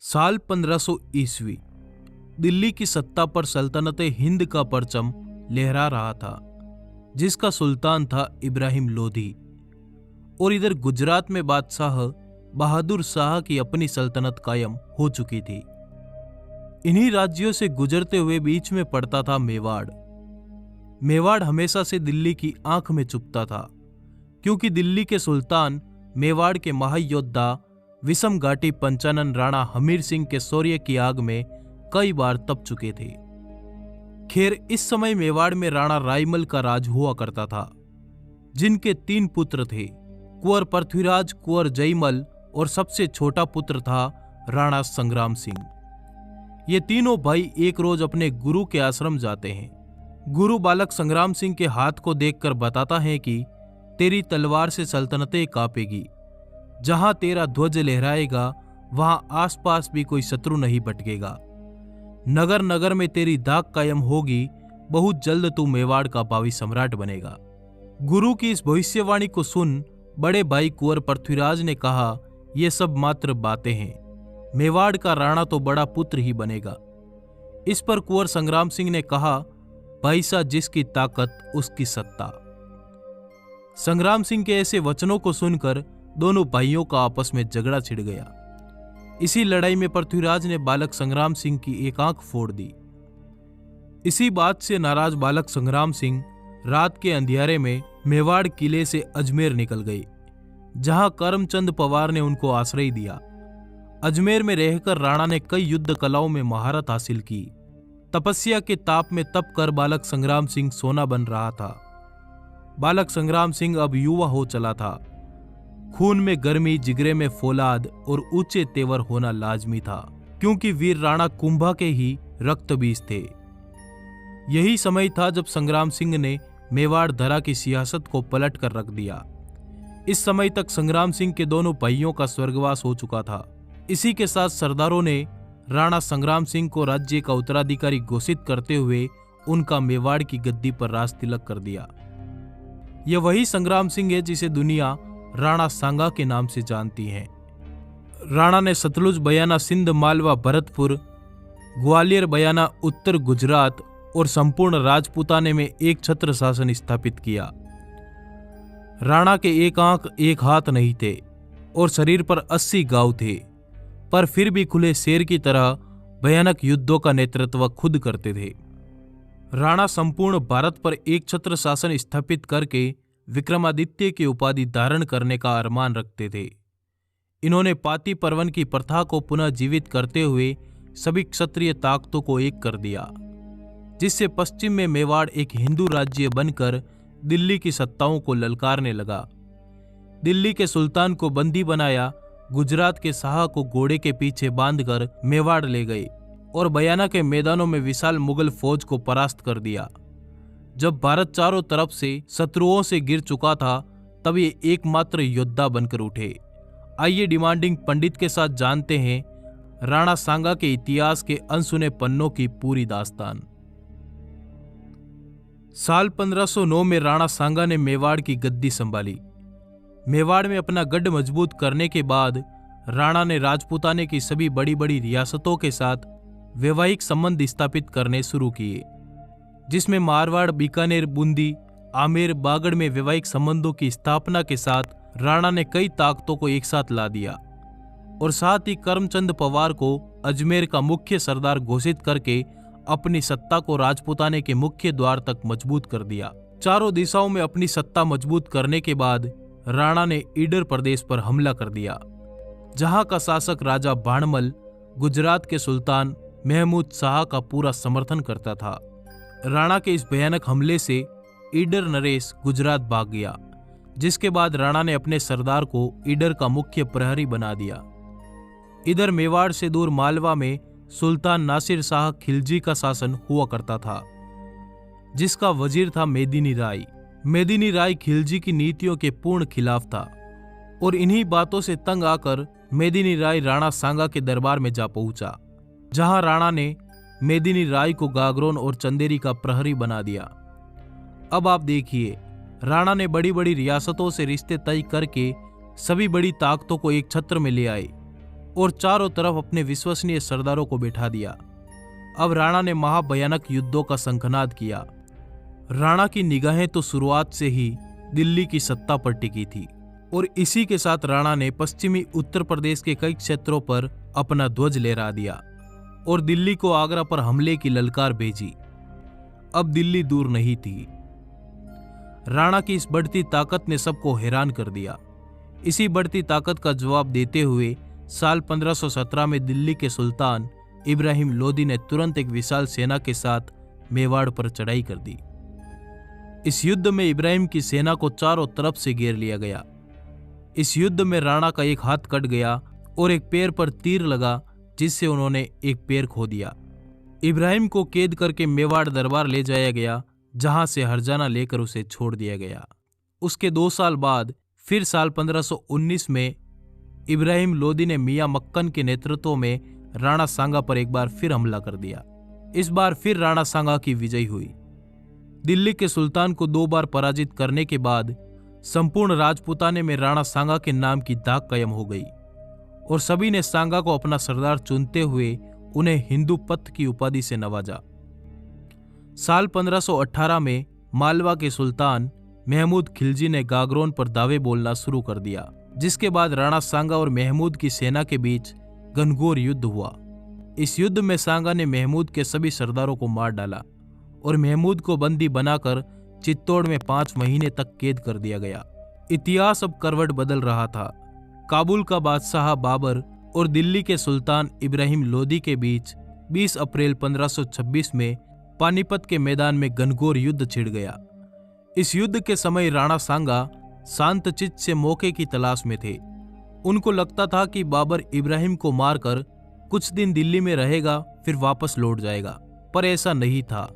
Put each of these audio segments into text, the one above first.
साल 1500 ईस्वी दिल्ली की सत्ता पर सल्तनत हिंद का परचम लहरा रहा था, जिसका सुल्तान था इब्राहिम लोधी। और इधर गुजरात में बादशाह बहादुर शाह की अपनी सल्तनत कायम हो चुकी थी। इन्हीं राज्यों से गुजरते हुए बीच में पड़ता था मेवाड़। मेवाड़ हमेशा से दिल्ली की आंख में चुभता था, क्योंकि दिल्ली के सुल्तान मेवाड़ के महायोद्धा विषम घाटी पंचानन राणा हमीर सिंह के शौर्य की आग में कई बार तप चुके थे। खैर, इस समय मेवाड़ में राणा रायमल का राज हुआ करता था, जिनके 3 पुत्र थे, कुंवर पृथ्वीराज, कुंवर जयमल और सबसे छोटा पुत्र था राणा संग्राम सिंह। ये तीनों भाई एक रोज अपने गुरु के आश्रम जाते हैं। गुरु बालक संग्राम सिंह के हाथ को देखकर बताता है कि तेरी तलवार से सल्तनतें कांपेगी, जहां तेरा ध्वज लहराएगा वहां आसपास भी कोई शत्रु नहीं भटकेगा। नगर नगर में तेरी दाग कायम होगी, बहुत जल्द तू मेवाड़ का भावी सम्राट बनेगा। गुरु की इस भविष्यवाणी को सुन बड़े भाई कुंवर पृथ्वीराज ने कहा, ये सब मात्र बातें हैं, मेवाड़ का राणा तो बड़ा पुत्र ही बनेगा। इस पर कुंवर संग्राम सिंह ने कहा, पैसा जिसकी ताकत उसकी सत्ता। संग्राम सिंह के ऐसे वचनों को सुनकर दोनों भाइयों का आपस में झगड़ा छिड़ गया। इसी लड़ाई में पृथ्वीराज ने बालक संग्राम सिंह की एक आंख फोड़ दी। इसी बात से नाराज बालक संग्राम सिंह रात के अंधियारे में मेवाड़ किले से अजमेर निकल गए, जहां करमचंद पवार ने उनको आश्रय दिया। अजमेर में रहकर राणा ने कई युद्ध कलाओं में महारत हासिल की। तपस्या के ताप में तप कर बालक संग्राम सिंह सोना बन रहा था। बालक संग्राम सिंह अब युवा हो चला था। खून में गर्मी, जिगरे में फौलाद और ऊंचे तेवर होना लाजमी था, क्योंकि वीर राणा कुंभा के ही रक्त बीज थे। यही समय था जब संग्राम सिंह ने मेवाड़ धरा की सियासत को पलट कर रख दिया। इस समय तक संग्राम सिंह के दोनों भाइयों का स्वर्गवास हो चुका था। इसी के साथ सरदारों ने राणा संग्राम सिंह को राज्य का उत्तराधिकारी घोषित करते हुए उनका मेवाड़ की गद्दी पर राज तिलक कर दिया। यह वही संग्राम सिंह है जिसे दुनिया राणा सांगा के नाम से जानती है। राणा ने सतलुज बयाना सिंध मालवा भरतपुर, ग्वालियर बयाना उत्तर गुजरात और संपूर्ण राजपूताने में एक छत्र शासन स्थापित किया। राणा के एक आंख एक हाथ नहीं थे और शरीर पर 80 घाव थे, पर फिर भी खुले शेर की तरह भयानक युद्धों का नेतृत्व खुद करते थे। राणा संपूर्ण भारत पर एक छत्र शासन स्थापित करके विक्रमादित्य की उपाधि धारण करने का अरमान रखते थे। इन्होंने पाती पर्वन की प्रथा को पुनः जीवित करते हुए सभी क्षत्रिय ताकतों को एक कर दिया, जिससे पश्चिम में मेवाड़ एक हिंदू राज्य बनकर दिल्ली की सत्ताओं को ललकारने लगा। दिल्ली के सुल्तान को बंदी बनाया, गुजरात के शाह को घोड़े के पीछे बांधकर मेवाड़ ले गए और बयाना के मैदानों में विशाल मुगल फौज को परास्त कर दिया। जब भारत चारों तरफ से शत्रुओं से गिर चुका था, तब ये एकमात्र योद्धा बनकर उठे। आइए डिमांडिंग पंडित के साथ जानते हैं राणा सांगा के इतिहास के अनसुने पन्नों की पूरी दास्तान। साल 1509 में राणा सांगा ने मेवाड़ की गद्दी संभाली। मेवाड़ में अपना गढ़ मजबूत करने के बाद राणा ने राजपूताने की सभी बड़ी बड़ी रियासतों के साथ वैवाहिक संबंध स्थापित करने शुरू किए, जिसमें मारवाड़, बीकानेर, बूंदी, आमेर, बागड़ में वैवाहिक संबंधों की स्थापना के साथ राणा ने कई ताकतों को एक साथ ला दिया और साथ ही करमचंद पवार को अजमेर का मुख्य सरदार घोषित करके अपनी सत्ता को राजपूताने के मुख्य द्वार तक मजबूत कर दिया। चारों दिशाओं में अपनी सत्ता मजबूत करने के बाद राणा ने ईडर प्रदेश पर हमला कर दिया, जहां का शासक राजा बाणमल गुजरात के सुल्तान महमूद शाह का पूरा समर्थन करता था। राणा के इस भयानक हमले से ईडर नरेश गुजरात भाग गया, जिसके बाद राणा ने अपने सरदार को ईडर का मुख्य प्रहरी बना दिया। इधर मेवाड़ से दूर मालवा में सुल्तान नासिर शाह खिलजी का शासन हुआ करता था, जिसका वजीर था मेदिनी राय। मेदिनी राय खिलजी की नीतियों के पूर्ण खिलाफ था और इन्हीं बातों से तंग आकर मेदिनी राय राणा सांगा के दरबार में जा पहुंचा, जहां राणा ने मेदिनी राय को गागरोन और चंदेरी का प्रहरी बना दिया। अब आप देखिए, राणा ने बड़ी बड़ी रियासतों से रिश्ते तय करके सभी बड़ी ताकतों को एक छत्र में ले आए और चारों तरफ अपने विश्वसनीय सरदारों को बैठा दिया। अब राणा ने महाभयानक युद्धों का शंखनाद किया। राणा की निगाहें तो शुरुआत से ही दिल्ली की सत्ता पर टिकी थी और इसी के साथ राणा ने पश्चिमी उत्तर प्रदेश के कई क्षेत्रों पर अपना ध्वज लहरा दिया और दिल्ली को आगरा पर हमले की ललकार भेजी। अब दिल्ली दूर नहीं थी। राणा की इस बढ़ती ताकत ने सबको हैरान कर दिया। इसी बढ़ती ताकत का जवाब देते हुए साल 1517 में दिल्ली के सुल्तान इब्राहिम लोदी ने तुरंत एक विशाल सेना के साथ मेवाड़ पर चढ़ाई कर दी। इस युद्ध में इब्राहिम की सेना को चारों तरफ से घेर लिया गया। इस युद्ध में राणा का एक हाथ कट गया और एक पैर पर तीर लगा, जिससे उन्होंने एक पैर खो दिया। इब्राहिम को कैद करके मेवाड़ दरबार ले जाया गया, जहां से हरजाना लेकर उसे छोड़ दिया गया। उसके 2 साल बाद फिर साल 1519 में इब्राहिम लोदी ने मियां मक्कन के नेतृत्व में राणा सांगा पर एक बार फिर हमला कर दिया। इस बार फिर राणा सांगा की विजय हुई। दिल्ली के सुल्तान को 2 बार पराजित करने के बाद संपूर्ण राजपूताने में राणा सांगा के नाम की दाग कायम हो गई और सभी ने सांगा को अपना सरदार चुनते हुए उन्हें हिंदू पथ की उपाधि से नवाजा। साल 1518 में मालवा के सुल्तान महमूद खिलजी ने गागरोन पर दावे बोलना शुरू कर दिया, जिसके बाद राणा सांगा और महमूद की सेना के बीच घनघोर युद्ध हुआ। इस युद्ध में सांगा ने महमूद के सभी सरदारों को मार डाला और महमूद को बंदी बनाकर चित्तौड़ में 5 महीने तक कैद कर दिया गया। इतिहास अब करवट बदल रहा था। काबुल का बादशाह बाबर और दिल्ली के सुल्तान इब्राहिम लोदी के बीच 20 अप्रैल 1526 में पानीपत के मैदान में घनघोर युद्ध छिड़ गया। इस युद्ध के समय राणा सांगा शांत चित्त से मौके की तलाश में थे। उनको लगता था कि बाबर इब्राहिम को मारकर कुछ दिन दिल्ली में रहेगा, फिर वापस लौट जाएगा, पर ऐसा नहीं था।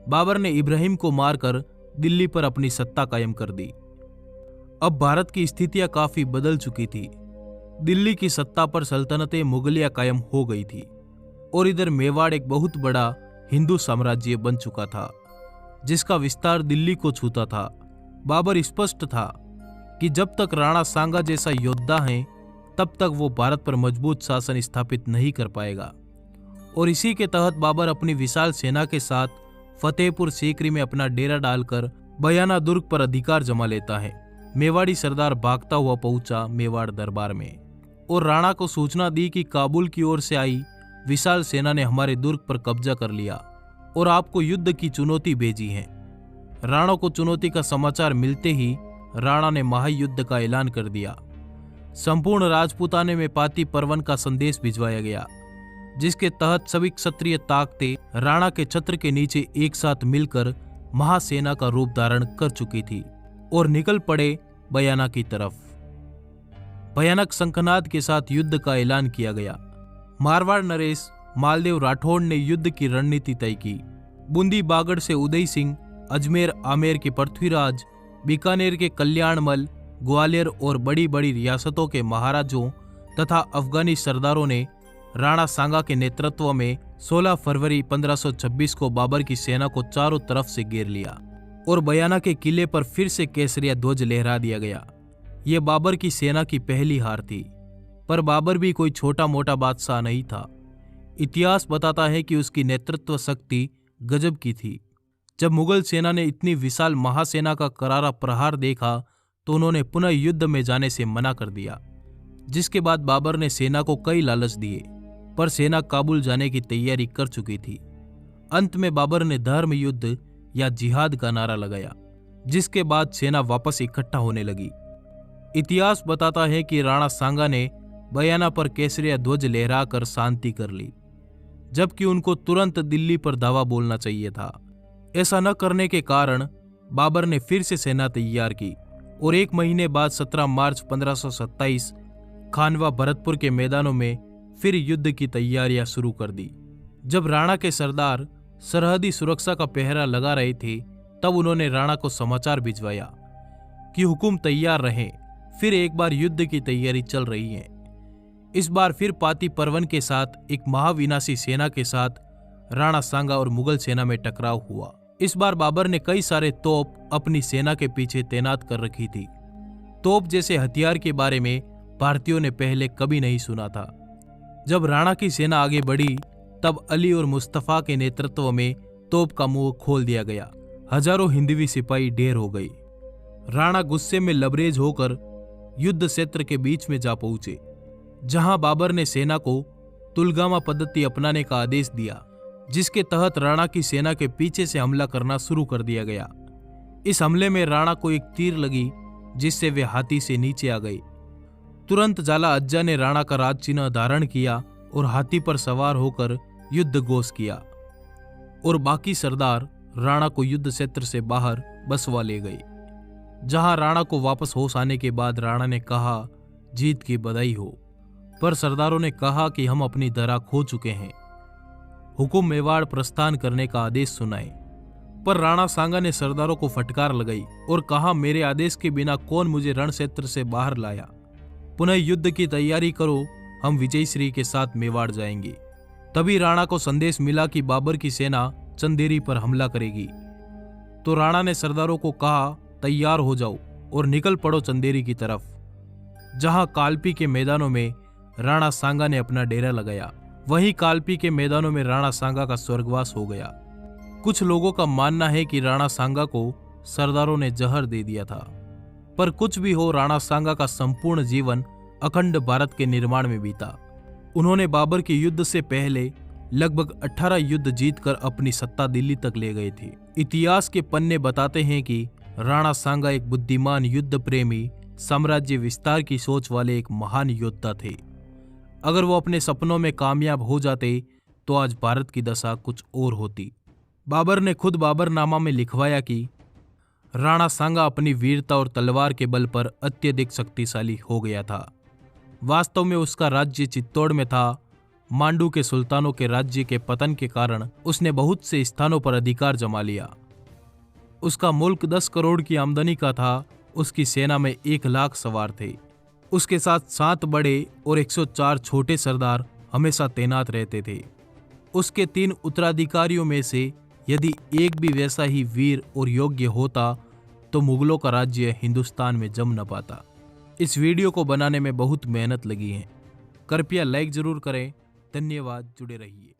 बाबर ने इब्राहिम को मारकर दिल्ली पर अपनी सत्ता कायम कर दी। अब भारत की स्थितियां काफी बदल चुकी थी। दिल्ली की सत्ता पर सल्तनतें मुगलिया कायम हो गई थी और इधर मेवाड़ एक बहुत बड़ा हिंदू साम्राज्य बन चुका था, जिसका विस्तार दिल्ली को छूता था। बाबर स्पष्ट था कि जब तक राणा सांगा जैसा योद्धा है, तब तक वो भारत पर मजबूत शासन स्थापित नहीं कर पाएगा। और इसी के तहत बाबर अपनी विशाल सेना के साथ फतेहपुर सीकरी में अपना डेरा डालकर बयाना दुर्ग पर अधिकार जमा लेता है। मेवाड़ी सरदार भागता हुआ पहुंचा मेवाड़ दरबार में और राणा को सूचना दी कि काबुल की ओर से आई विशाल सेना ने हमारे दुर्ग पर कब्जा कर लिया और आपको युद्ध की चुनौती भेजी है। राणा को चुनौती का समाचार मिलते ही राणा ने महायुद्ध का ऐलान कर दिया। संपूर्ण राजपूताने में पाती पर्वन का संदेश भिजवाया गया, जिसके तहत सभी क्षत्रिय ताकतें राणा के छत्र के नीचे एक साथ मिलकर महासेना का रूप धारण कर चुकी थी और निकल पड़े बयाना की तरफ। भयानक शंखनाद के साथ युद्ध का ऐलान किया गया। मारवाड़ नरेश मालदेव राठौड़ ने युद्ध की रणनीति तय की। बूंदी बागड़ से उदय सिंह, अजमेर आमेर के पृथ्वीराज, बीकानेर के कल्याणमल, ग्वालियर और बड़ी बड़ी रियासतों के महाराजों तथा अफगानी सरदारों ने राणा सांगा के नेतृत्व में 16 फरवरी 1526 को बाबर की सेना को चारों तरफ से घेर लिया और बयाना के किले पर फिर से केसरिया ध्वज लहरा दिया गया। यह बाबर की सेना की पहली हार थी, पर बाबर भी कोई छोटा मोटा बादशाह नहीं था। इतिहास बताता है कि उसकी नेतृत्व शक्ति गजब की थी। जब मुगल सेना ने इतनी विशाल महासेना का करारा प्रहार देखा तो उन्होंने पुनः युद्ध में जाने से मना कर दिया, जिसके बाद बाबर ने सेना को कई लालच दिए, पर सेना काबुल जाने की तैयारी कर चुकी थी। अंत में बाबर ने धर्म युद्ध या जिहाद का नारा लगाया, जिसके बाद सेना वापस इकट्ठा होने लगी। इतिहास बताता है कि राणा सांगा ने बयाना पर केसरिया ध्वज लहराकर शांति कर ली, जबकि उनको तुरंत दिल्ली पर धावा बोलना चाहिए था। ऐसा न करने के कारण बाबर ने फिर से सेना तैयार की और 1 महीने बाद 17 मार्च 1527 खानवा भरतपुर के मैदानों में फिर युद्ध की तैयारियां शुरू कर दी। जब राणा के सरदार सरहदी सुरक्षा का पहरा लगा रहे थे, तब उन्होंने राणा को समाचार भिजवाया कि हुकुम तैयार रहे, फिर एक बार युद्ध की तैयारी चल रही है। इस बार फिर पाती परवन के साथ एक महाविनाशी सेना के साथ राणा सांगा और मुगल सेना में टकराव हुआ। इस बार बाबर ने कई सारे तोप अपनी सेना के पीछे तैनात कर रखी थी। तोप जैसे हथियार के बारे में भारतीयों ने पहले कभी नहीं सुना था। जब राणा की सेना आगे बढ़ी तब अली और मुस्तफा के नेतृत्व में तोप का मुंह खोल दिया गया। हजारों हिंदवी सिपाही ढेर हो गई। राणा गुस्से में लबरेज होकर युद्ध क्षेत्र के बीच में जा पहुंचे, जहां बाबर ने सेना को तुलगामा पद्धति अपनाने का आदेश दिया, जिसके तहत राणा की सेना के पीछे से हमला करना शुरू कर दिया गया। इस हमले में राणा को एक तीर लगी, जिससे वे हाथी से नीचे आ गई। तुरंत जाला अज्जा ने राणा का राज चिन्ह धारण किया और हाथी पर सवार होकर युद्ध घोष किया और बाकी सरदार राणा को युद्ध क्षेत्र से बाहर बसवा ले गए, जहां राणा को वापस होश आने के बाद राणा ने कहा, जीत की बधाई हो। पर सरदारों ने कहा कि हम अपनी धरा खो चुके हैं, हुकुम मेवाड़ प्रस्थान करने का आदेश सुनाए। पर राणा सांगा ने सरदारों को फटकार लगाई और कहा, मेरे आदेश के बिना कौन मुझे रण क्षेत्र से बाहर लाया। पुनः युद्ध की तैयारी करो, हम विजयश्री के साथ मेवाड़ जाएंगे। तभी राणा को संदेश मिला कि बाबर की सेना चंदेरी पर हमला करेगी। तो राणा ने सरदारों को कहा, तैयार हो जाओ और निकल पड़ो चंदेरी की तरफ, जहां कालपी के मैदानों में राणा सांगा ने अपना डेरा लगाया। वहीं कालपी के मैदानों में राणा सांगा का स्वर्गवास हो गया। कुछ लोगों का मानना है कि राणा सांगा को सरदारों ने जहर दे दिया था। पर कुछ भी हो, राणा सांगा का संपूर्ण जीवन अखंड भारत के निर्माण में बीता। उन्होंने बाबर के युद्ध से पहले लगभग 18 युद्ध जीतकर अपनी सत्ता दिल्ली तक ले गए थे। इतिहास के पन्ने बताते हैं कि राणा सांगा एक बुद्धिमान, युद्ध प्रेमी, साम्राज्य विस्तार की सोच वाले एक महान योद्धा थे। अगर वो अपने सपनों में कामयाब हो जाते तो आज भारत की दशा कुछ और होती। बाबर ने खुद बाबरनामा में लिखवाया कि राणा सांगा अपनी वीरता और तलवार के बल पर अत्यधिक शक्तिशाली हो गया था। वास्तव में उसका राज्य चित्तौड़ में था। मांडू के सुल्तानों के राज्य के पतन के कारण उसने बहुत से स्थानों पर अधिकार जमा लिया। उसका मुल्क 10 करोड़ की आमदनी का था। उसकी सेना में 1 लाख सवार थे। उसके साथ 7 बड़े और 104 छोटे सरदार हमेशा तैनात रहते थे। उसके 3 उत्तराधिकारियों में से यदि एक भी वैसा ही वीर और योग्य होता तो मुगलों का राज्य हिंदुस्तान में जम न पाता। इस वीडियो को बनाने में बहुत मेहनत लगी है। कृपया लाइक जरूर करें। धन्यवाद। जुड़े रहिए।